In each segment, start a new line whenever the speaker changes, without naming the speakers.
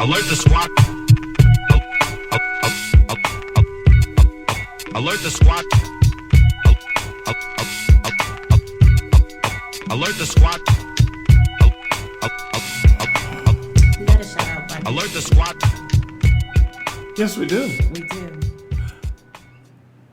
Alert the squad. Alert the squad. Alert the squad.
We gotta shout out Black.
Alert the squad.
Yes, we do.
We do.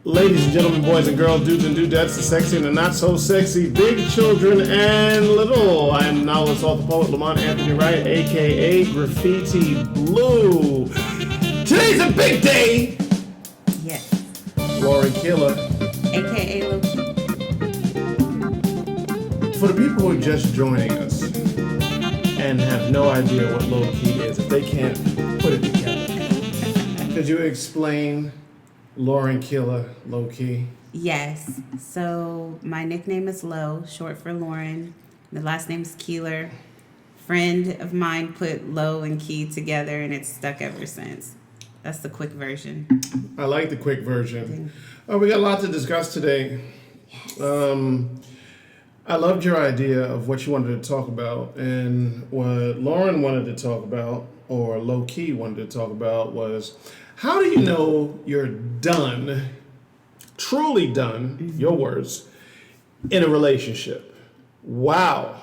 Ladies and gentlemen, boys and girls, dudes and dudettes, the sexy and the not so sexy, big children and little. I am now assault the poet Lamont Anthony Wright, aka Graffiti Bleu. Today's a big day.
Yes.
Keeler.
AKA LoKee.
For the people who are just joining us and have no idea what LoKee is, if they can't put it together, could you explain Keeler, LoKee?
Yes. So my nickname is Lo, short for Lauren. The last name is Keeler. Friend of mine put Lo and Key together, and it's stuck ever since. That's the quick version.
I like the quick version. We got a lot to discuss today.
Yes.
I loved your idea of what you wanted to talk about, and what Lauren wanted to talk about, or LoKee wanted to talk about, was how do you know you're done, truly done, your words, in a relationship? Wow.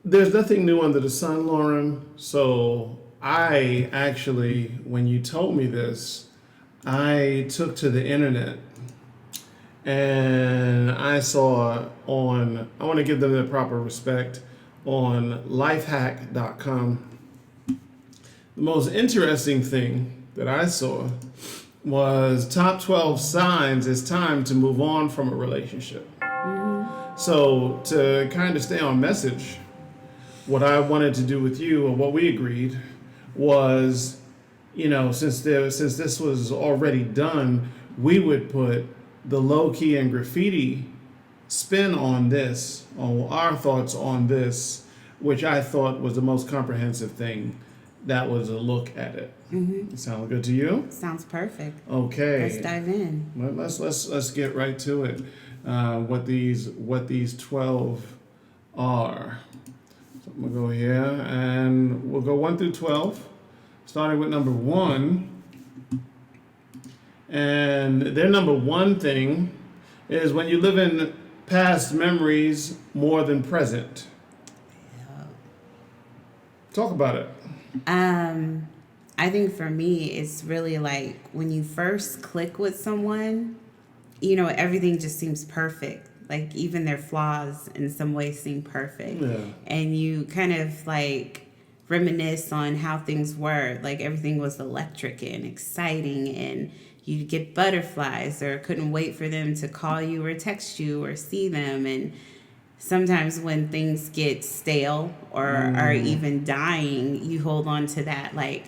There's nothing new under the sun, Lauren. So I actually, when you told me this, I took to the internet and I saw on, I want to give them the proper respect, on lifehack.com. The most interesting thing that I saw was top 12 signs it's time to move on from a relationship. So to kind of stay on message, what I wanted to do with you, or what we agreed, was, you know, since this was already done, we would put the LoKee and Graffiti spin on this, on our thoughts on this, which I thought was the most comprehensive thing. That was a look at it. Sound good to you?
Sounds perfect.
Okay.
Let's dive in.
Well, let's get right to it. What these 12 are. So I'm gonna go here and we'll go 1 through 12, starting with number 1. And their number 1 thing is when you live in past memories more than present. Talk about it.
I think for me, it's really like when you first click with someone, you know, everything just seems perfect. Like even their flaws in some ways seem perfect.
Yeah.
And you kind of like reminisce on how things were. Like everything was electric and exciting, and you'd get butterflies or couldn't wait for them to call you or text you or see them. And sometimes when things get stale or are even dying, you hold on to that, like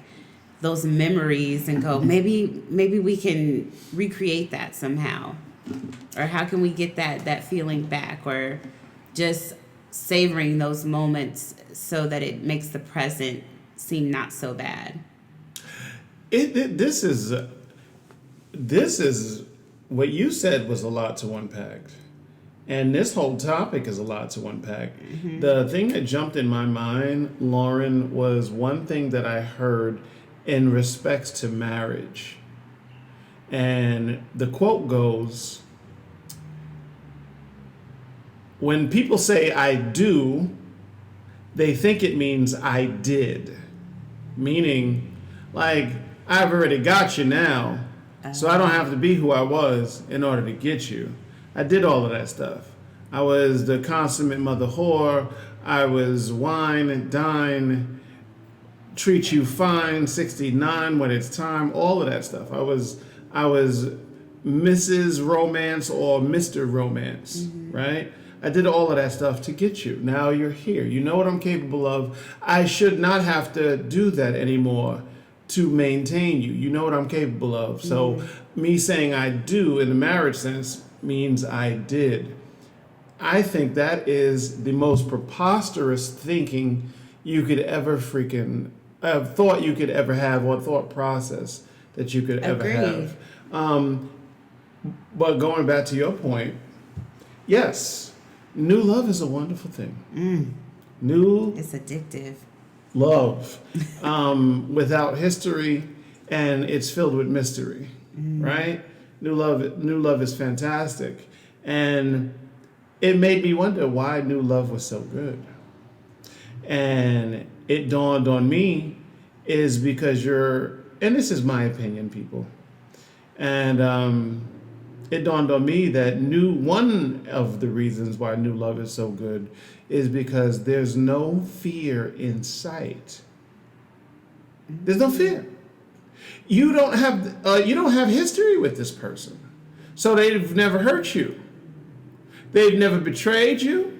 those memories, and go, maybe we can recreate that somehow. Or how can we get that feeling back? Or just savoring those moments so that it makes the present seem not so bad.
This is what you said was a lot to unpack. And this whole topic is a lot to unpack. The thing that jumped in my mind, Lauren, was one thing that I heard in respects to marriage. And the quote goes, when people say I do, they think it means I did. Meaning, like, I've already got you now, so I don't have to be who I was in order to get you. I did all of that stuff. I was the consummate mother whore. I was wine and dine, treat you fine, 69 when it's time, all of that stuff. I was Mrs. Romance or Mr. Romance, right? I did all of that stuff to get you. Now you're here. You know what I'm capable of. I should not have to do that anymore to maintain you. You know what I'm capable of. So me saying I do in the marriage sense means I did. I think that is the most preposterous thinking you could ever thought you could ever have, or thought process that you could ever have. But going back to your point, yes, new love is a wonderful thing.
It's addictive.
love without history, and it's filled with mystery, right? New love is fantastic, and it made me wonder why new love was so good. And it dawned on me is because and this is my opinion, people, and it dawned on me that one of the reasons why new love is so good is because there's no fear in sight. There's no fear. You don't have history with this person, so they've never hurt you. They've never betrayed you.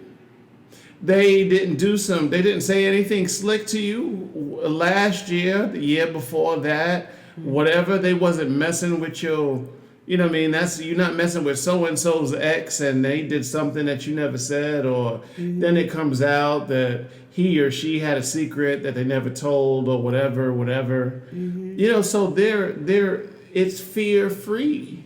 They didn't say anything slick to you last year, the year before that, whatever. They wasn't messing with your, you know what I mean? You're not messing with so-and-so's ex and they did something that you never said, or then it comes out that he or she had a secret that they never told, or whatever. So it's fear-free.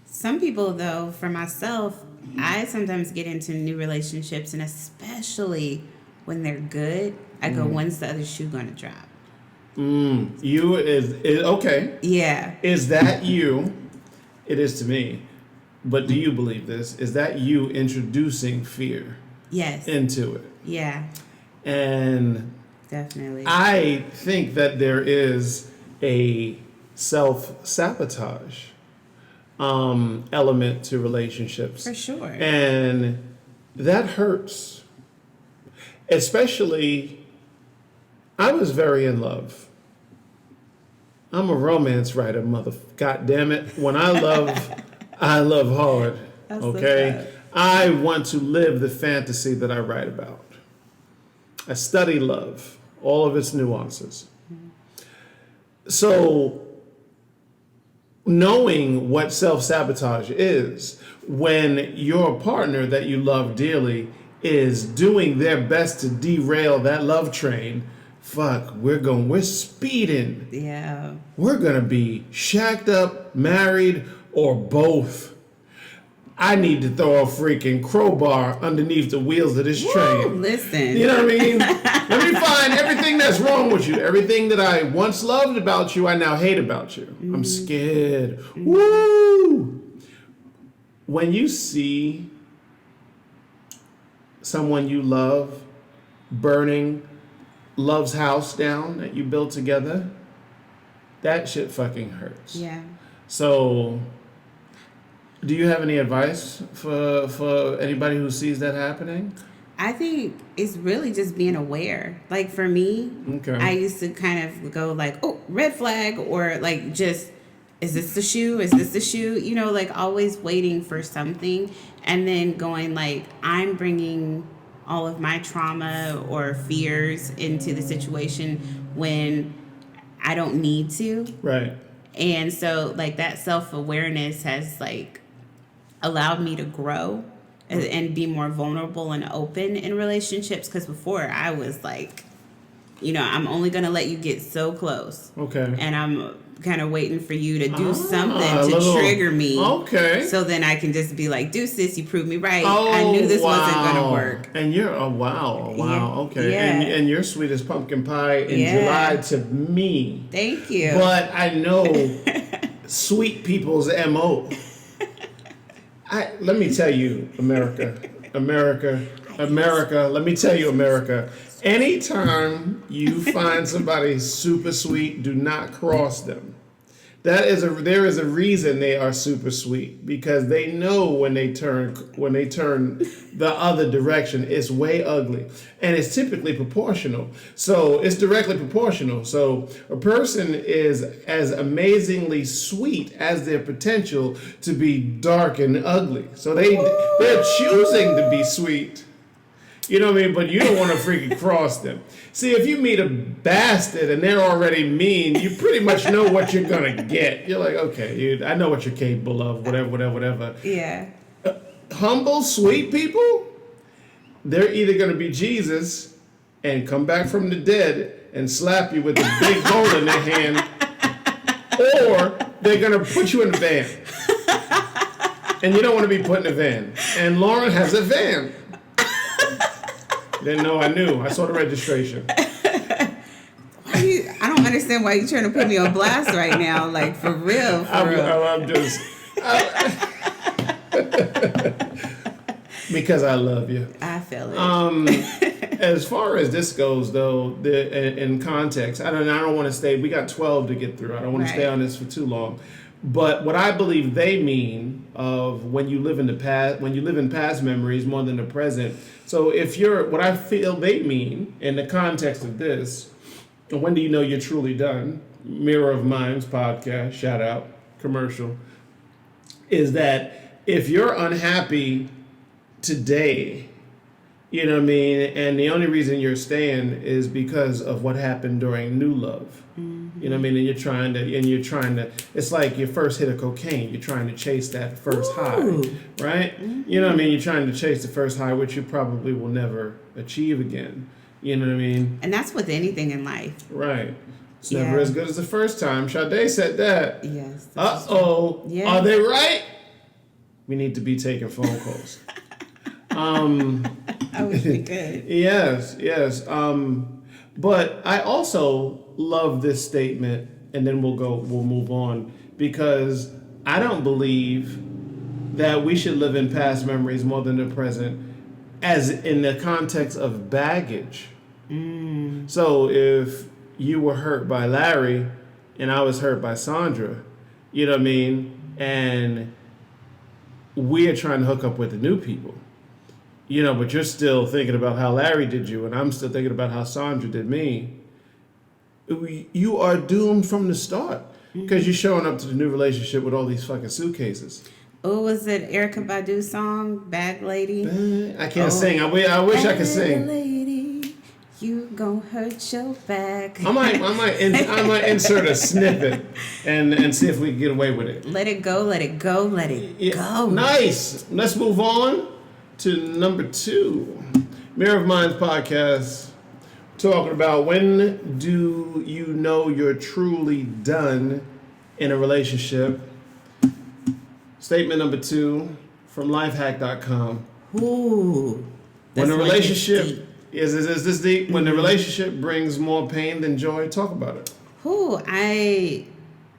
Some people, though, for myself, I sometimes get into new relationships, and especially when they're good, I go, when's the other shoe going to drop?
You is okay.
Yeah.
Is that you? It is to me. But do you believe this? Is that you introducing fear?
Yes.
Into it?
Yeah.
And
definitely.
I think that there is a self-sabotage element to relationships.
For sure.
And that hurts. Especially, I was very in love. I'm a romance writer, God damn it. When I love, I love hard.
That's
okay? I want to live the fantasy that I write about. I study love, all of its nuances. So, knowing what self-sabotage is, when your partner that you love dearly is doing their best to derail that love train, we're speeding.
Yeah.
We're gonna be shacked up, married, or both. I need to throw a freaking crowbar underneath the wheels of this train.
Listen.
You know what I mean? Let me find everything that's wrong with you. Everything that I once loved about you, I now hate about you. I'm scared. Woo! When you see someone you love burning love's house down that you built together, that shit fucking hurts.
Yeah.
So, do you have any advice for anybody who sees that happening?
I think it's really just being aware. Like for me, I used to kind of go like, oh, red flag, or like just, is this the shoe? Is this the shoe? You know, like always waiting for something, and then going like, I'm bringing all of my trauma or fears into the situation when I don't need to.
Right.
And so like that self-awareness has like allowed me to grow and be more vulnerable and open in relationships, because before I was like, I'm only going to let you get so close.
Okay.
And I'm kind of waiting for you to do something to trigger me.
Okay.
So then I can just be like, sis, you proved me right. I knew this wasn't going to work.
And you're, wow.
Yeah.
Okay.
Yeah.
And you're sweet as pumpkin pie in July to me.
Thank you.
But I know sweet people's MO. Let me tell you, America, let me tell you, America, anytime you find somebody super sweet, do not cross them. There is a reason they are super sweet, because they know when they turn the other direction, it's way ugly, and it's typically proportional. So it's directly proportional. So a person is as amazingly sweet as their potential to be dark and ugly. So they're choosing to be sweet. You know what I mean? But you don't want to freaking cross them. See, if you meet a bastard and they're already mean, you pretty much know what you're going to get. You're like, okay, I know what you're capable of, whatever.
Yeah.
Humble, sweet people, they're either going to be Jesus and come back from the dead and slap you with a big bowl in their hand, or they're going to put you in a van. And you don't want to be put in a van. And Lauren has a van. Didn't know I knew. I saw the registration.
I don't understand why you're trying to put me on blast right now. Like, for real.
I'm just... because I love you.
I feel it.
As far as this goes, though, in context, I don't want to stay. We got 12 to get through. I don't want to stay on this for too long. But what I believe they mean of when you live in the past, when you live in past memories more than the present. So what I feel they mean in the context of this, when do you know you're truly done? Mirror of Minds podcast, shout out, commercial, is that if you're unhappy today, you know what I mean, and the only reason you're staying is because of what happened during new love. Mm-hmm. You know what I mean? And you're trying to, it's like your first hit of cocaine. You're trying to chase that first high, right? Mm-hmm. You know what I mean? You're trying to chase the first high, which you probably will never achieve again. You know what I mean?
And that's with anything in life.
Right. It's never as good as the first time. Sade said that.
Yes.
Uh-oh.
Yes.
Are they right? We need to be taking phone calls.
I wish we could.
Yes. But I also love this statement, and then we'll move on, because I don't believe that we should live in past memories more than the present, as in the context of baggage. So if you were hurt by Larry and I was hurt by Sandra, you know what I mean? And we're trying to hook up with the new people, you know, but you're still thinking about how Larry did you and I'm still thinking about how Sandra did me. You are doomed from the start because you're showing up to the new relationship with all these fucking suitcases.
Oh, was it Erykah Badu's song, Bag Lady?
I can't sing. I wish I could sing.
Bag Lady, you gon' hurt your back.
I might insert a snippet and see if we can get away with it.
Let it go, let it go, let it go.
Nice. Let's move on to number 2. Mirror of Minds podcast. Talking about when do you know you're truly done in a relationship. Statement number 2 from lifehack.com.
Ooh.
When a relationship is this deep? Mm-hmm. When the relationship brings more pain than joy, talk about it.
Ooh, I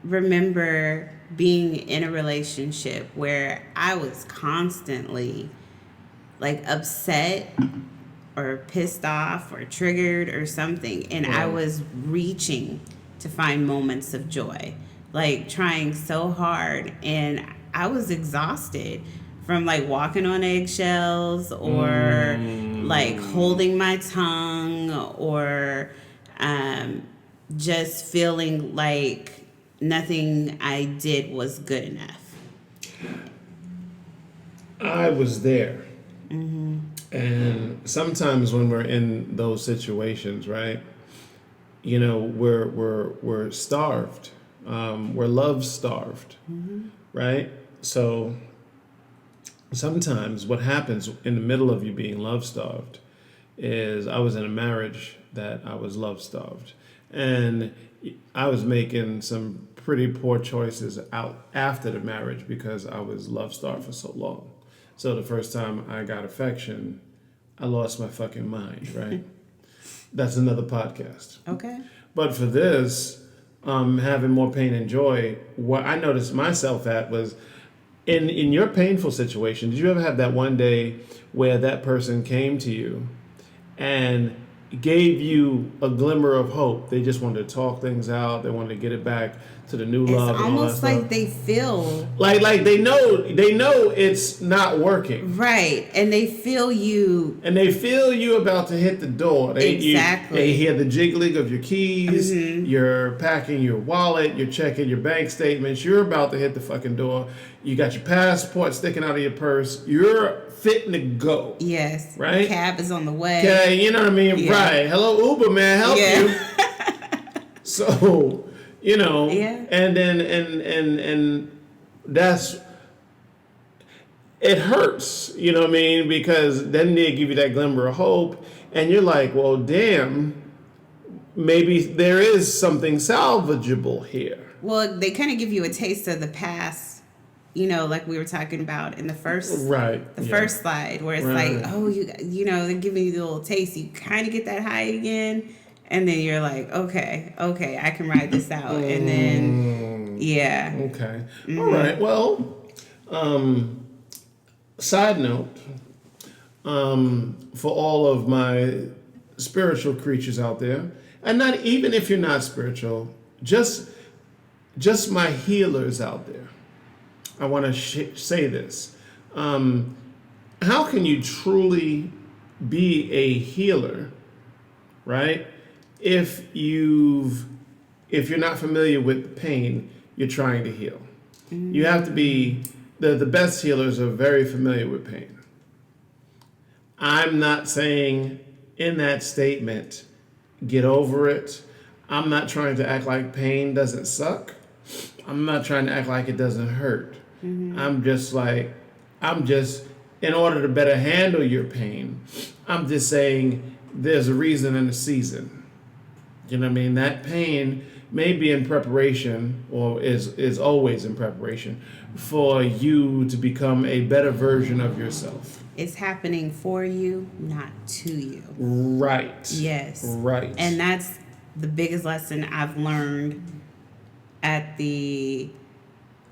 remember being in a relationship where I was constantly like upset or pissed off or triggered or something, and I was reaching to find moments of joy, like trying so hard, and I was exhausted from like walking on eggshells or like holding my tongue or just feeling like nothing I did was good enough.
I was there. And sometimes when we're in those situations, right, you know, we're starved. We're love starved, right? So sometimes what happens in the middle of you being love starved is I was in a marriage that I was love starved. And I was making some pretty poor choices out after the marriage because I was love starved for so long. So the first time I got affection, I lost my fucking mind, right? That's another podcast.
Okay.
But for this, having more pain and joy, what I noticed myself at was in your painful situation, did you ever have that one day where that person came to you and gave you a glimmer of hope? They just wanted to talk things out. They wanted to get it back to the new love.
It's almost like they feel
like they know it's not working,
right, and they feel you,
about to hit the door.
Exactly.
They hear the jiggling of your keys. You're packing your wallet. You're checking your bank statements. You're about to hit the fucking door. You got your passport sticking out of your purse. You're fitting to go.
Yes.
Right.
Cab is on the way.
Okay, you know what I mean. Yeah. Right. Hello, Uber man, help you. So. You know, and then and that's, it hurts, you know what I mean? Because then they give you that glimmer of hope and you're like, well, damn, maybe there is something salvageable here.
Well, they kind of give you a taste of the past like we were talking about in the first
Right.
first slide, where it's
Right.
like, oh, they're giving you the little taste. You kind of get that high again, and then you're like, okay, I can ride this out, and then yeah.
Okay. All right. Well, side note, for all of my spiritual creatures out there, and not even if you're not spiritual, just my healers out there. I want to say this. How can you truly be a healer, right? If you're not familiar with the pain you're trying to heal. You have to be, the best healers are very familiar with pain. I'm not saying in that statement, get over it. I'm not trying to act like pain doesn't suck. I'm not trying to act like it doesn't hurt. I'm just, in order to better handle your pain, I'm just saying there's a reason and a season. You know what I mean? That pain may be in preparation, or is always in preparation, for you to become a better version of yourself.
It's happening for you, not to you.
Right.
Yes.
Right.
And that's the biggest lesson I've learned at the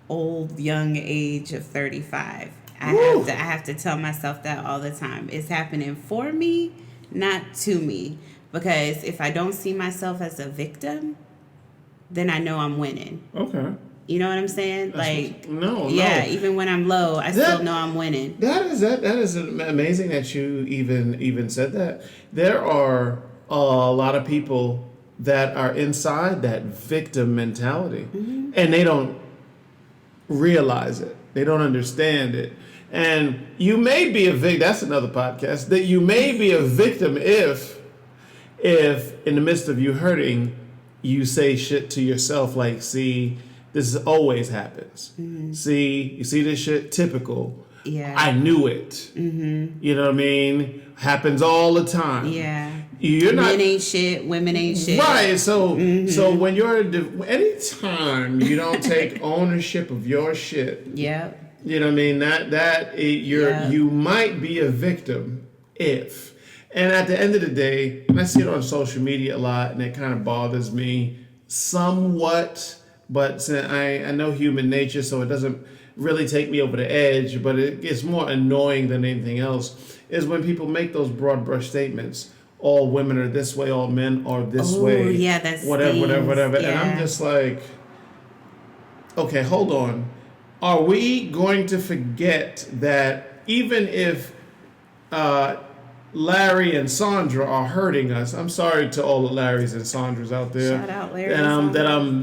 young age of 35. I have to tell myself that all the time. It's happening for me, not to me. Because if I don't see myself as a victim, then I know I'm winning.
Okay.
You know what I'm saying?
No.
Even when I'm low, I still know I'm winning.
That is amazing that you even said that. There are a lot of people that are inside that victim mentality, and they don't realize it. They don't understand it. And you may be a victim. That's another podcast. That you may be a victim if in the midst of you hurting, you say shit to yourself like, see, this always happens. See, you see this shit? Typical.
Yeah.
I knew it. You know what I mean? Happens all the time.
Yeah.
You're not.
Men ain't shit. Women ain't shit.
Right. So when anytime you don't take ownership of your shit.
Yep.
You know what I mean? You might be a victim if. And at the end of the day, and I see it on social media a lot, and it kind of bothers me somewhat, but I know human nature, so it doesn't really take me over the edge, but it gets more annoying than anything else, is when people make those broad brush statements. All women are this way, all men are this way.
Oh, yeah, that's
whatever.
Yeah.
And I'm just like, okay, hold on. Are we going to forget that even if Larry and Sandra are hurting us? I'm sorry to all the Larrys and Sandras out there.
Shout out Larry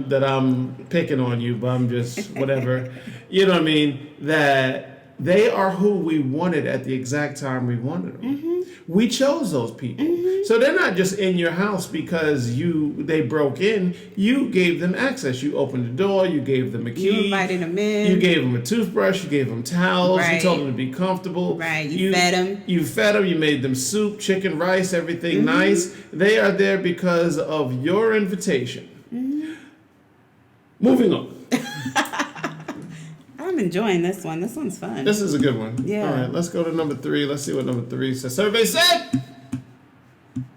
that I'm picking on you, but I'm just whatever. You know what I mean? That they are who we wanted at the exact time we wanted them. We chose those people. So they're not just in your house because they broke in. You gave them access. You opened the door. You gave them a key.
You invited them in.
You gave them a toothbrush. You gave them towels.
Right.
You told them to be comfortable.
Right. You fed them.
You fed them. You made them soup, chicken, rice, everything nice. They are there because of your invitation. Moving on.
I'm enjoying this one. This one's fun.
This is a good one.
Yeah.
All right, let's go to number 3. Let's see what number 3 says. Survey said,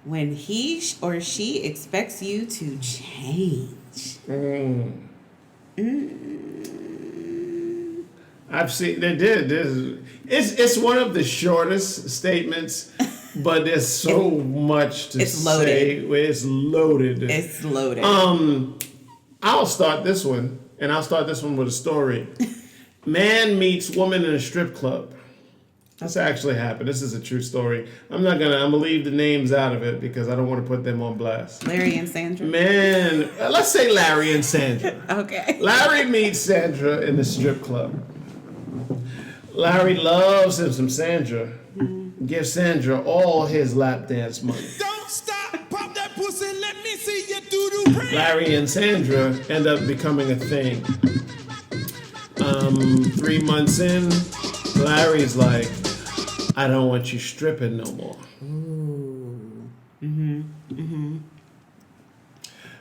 when he or she expects you to change.
I've seen they did. It's one of the shortest statements, but there's so much to say. It's loaded.
It's loaded.
I'll start this one, and I'll start this one with a story. Man meets woman in a strip club. This actually happened. This is a true story. I'm gonna leave the names out of it because I don't want to put them on blast.
Larry and Sandra.
Man, let's say Larry and Sandra.
Okay.
Larry meets Sandra in the strip club. Larry loves him some Sandra. Gives Sandra all his lap dance money.
Don't stop, pop that pussy, let me see you do the
Larry and Sandra end up becoming a thing. 3 months in, Larry's like, I don't want you stripping no more.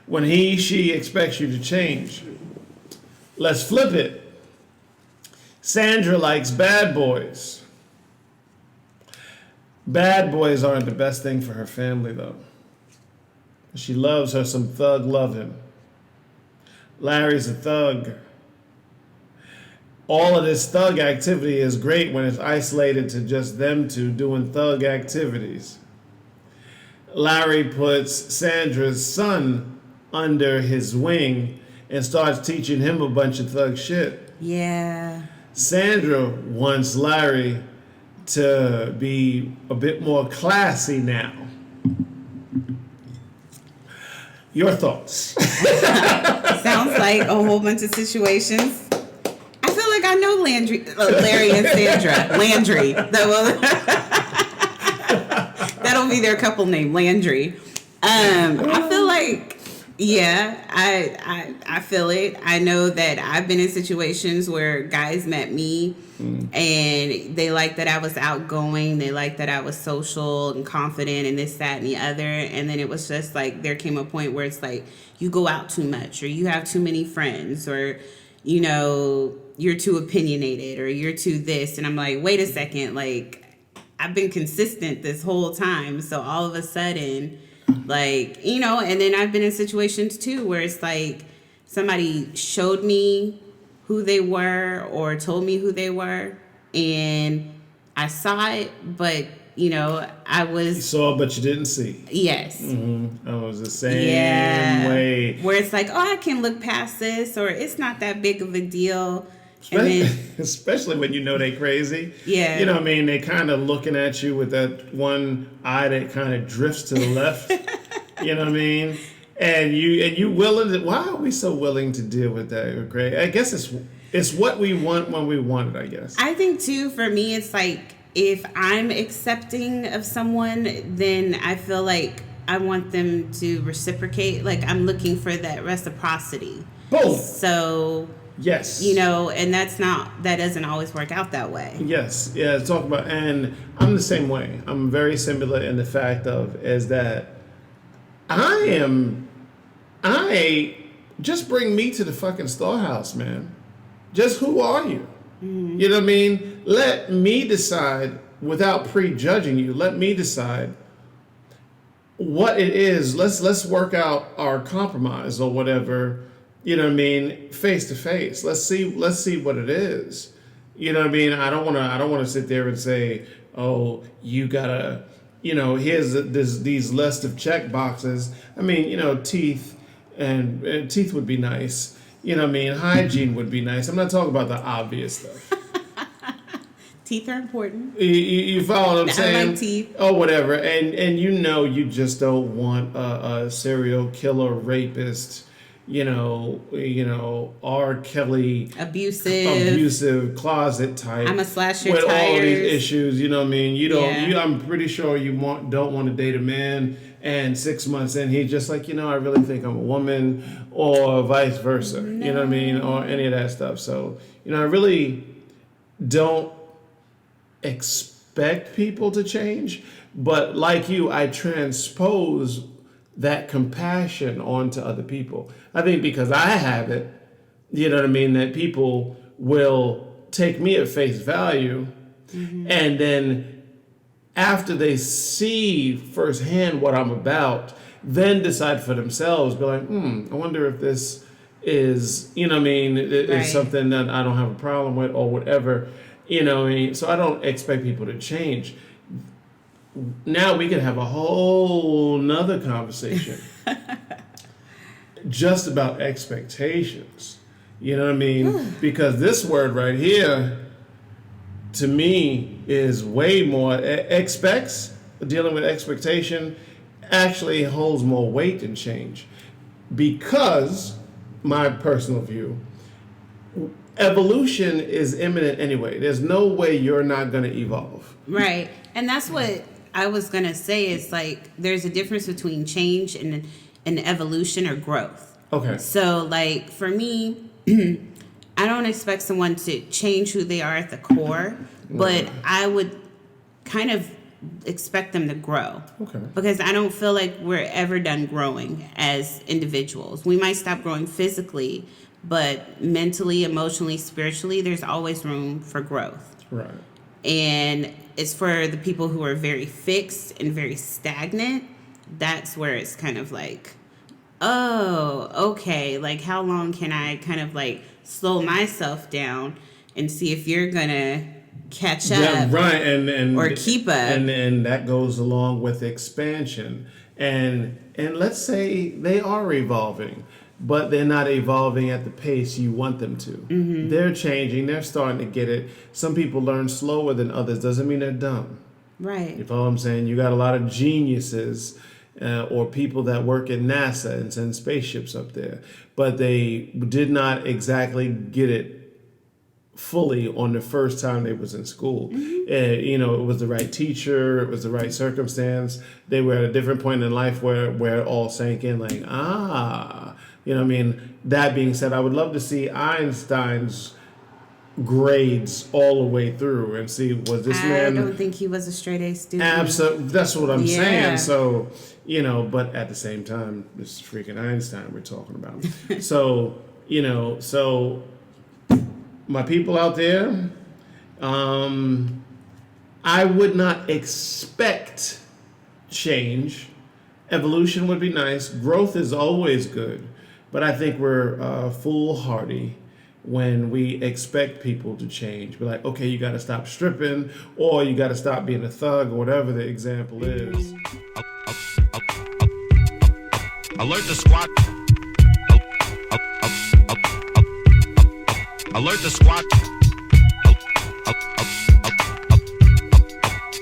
When she expects you to change. Let's flip it. Sandra likes bad boys. Bad boys aren't the best thing for her family, though. She loves her some thug loving. Larry's a thug. All of this thug activity is great when it's isolated to just them two doing thug activities. Larry puts Sandra's son under his wing and starts teaching him a bunch of thug shit.
Yeah.
Sandra wants Larry to be a bit more classy now. Your thoughts?
Sounds like a whole bunch of situations. I feel like I know Larry and Sandra. Landry. That'll be their couple name, Landry. I feel like, yeah, I feel it. I know that I've been in situations where guys met me and they liked that I was outgoing. They liked that I was social and confident and this, that, and the other. And then it was just like there came a point where it's like you go out too much or you have too many friends or, you know, you're too opinionated or you're too this. And I'm like, wait a second, like I've been consistent this whole time. So all of a sudden, like, you know, and then I've been in situations too where it's like somebody showed me who they were or told me who they were and I saw it, but you know,
You saw, but you didn't see.
Yes.
Mm-hmm. I was the same way.
Where it's like, oh, I can look past this, or it's not that big of a deal.
Especially when you know they crazy.
Yeah.
You know what I mean? They kind of looking at you with that one eye that kind of drifts to the left. You know what I mean? And you willing to, why are we so willing to deal with that, Greg? I guess it's what we want when we want it, I guess.
I think too, for me, it's like, if I'm accepting of someone, then I feel like I want them to reciprocate. Like I'm looking for that reciprocity.
Boom.
So
yes,
you know, and that doesn't always work out that way.
Yes, yeah. Talk about, and I'm the same way. I'm very similar in the fact of is that I just bring me to the fucking storehouse, man. Just who are you? Mm-hmm. You know what I mean? Let me decide without prejudging you. Let me decide what it is. Let's work out our compromise or whatever. You know what I mean? Face to face. Let's see what it is. You know what I mean? I don't want to sit there and say, oh, you gotta, you know, here's these list of check boxes. I mean, you know, teeth and teeth would be nice. You know what I mean? Hygiene would be nice. I'm not talking about the obvious stuff.
Teeth are important.
You follow what I'm saying?
I like teeth.
Oh, whatever. And you know you just don't want a serial killer, rapist, you know, R. Kelly, abusive closet type.
I'm a slash your
with
tires.
All these issues. You know what I mean? You don't.
Yeah.
I'm pretty sure you don't want to date a man, and 6 months in he's just like, you know, I really think I'm a woman, or vice versa. No. You know what I mean? Or any of that stuff. So you know, I really don't expect people to change, but like you, I transpose that compassion onto other people. I think because I have it, you know what I mean, that people will take me at face value, mm-hmm. and then after they see firsthand what I'm about, then decide for themselves, be like, I wonder if this is, you know what I mean, is something that I don't have a problem with or whatever, you know what I mean? So I don't expect people to change. Now we can have a whole nother conversation just about expectations. You know what I mean? Because this word right here, to me, is way more expects. Dealing with expectation actually holds more weight than change. Because, my personal view, evolution is imminent anyway. There's no way you're not going to evolve.
Right. And that's what I was going to say is like there's a difference between change and evolution or growth.
Okay.
So like for me, I don't expect someone to change who they are at the core, but I would kind of expect them to grow.
Okay.
Because I don't feel like we're ever done growing as individuals. We might stop growing physically, but mentally, emotionally, spiritually, there's always room for growth.
Right.
And it's for the people who are very fixed and very stagnant. That's where it's kind of like, oh, okay, like how long can I kind of like slow myself down and see if you're gonna catch up,
Yeah, right, and
or keep up,
and that goes along with expansion. And let's say they are evolving, but they're not evolving at the pace you want them to.
Mm-hmm.
They're changing. They're starting to get it. Some people learn slower than others. Doesn't mean they're dumb.
right?
You follow what I'm saying? You got a lot of geniuses or people that work at NASA and send spaceships up there, but they did not exactly get it fully on the first time they was in school. You know, it was the right teacher, it was the right circumstance. They were at a different point in life where it all sank in, like, you know what I mean? That being said, I would love to see Einstein's grades all the way through and see, was this man...
I don't think he was a straight A student.
Absolutely, that's what I'm
Yeah.
saying. So, you know, but at the same time, this is freaking Einstein we're talking about. So, you know, so my people out there, I would not expect change. Evolution would be nice. Growth is always good, but I think we're foolhardy when we expect people to change. We're like, okay, you got to stop stripping, or you got to stop being a thug, or whatever the example is.
Alert the squad. Alert the squad.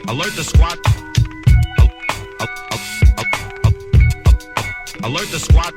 Alert the squad. Alert the squad.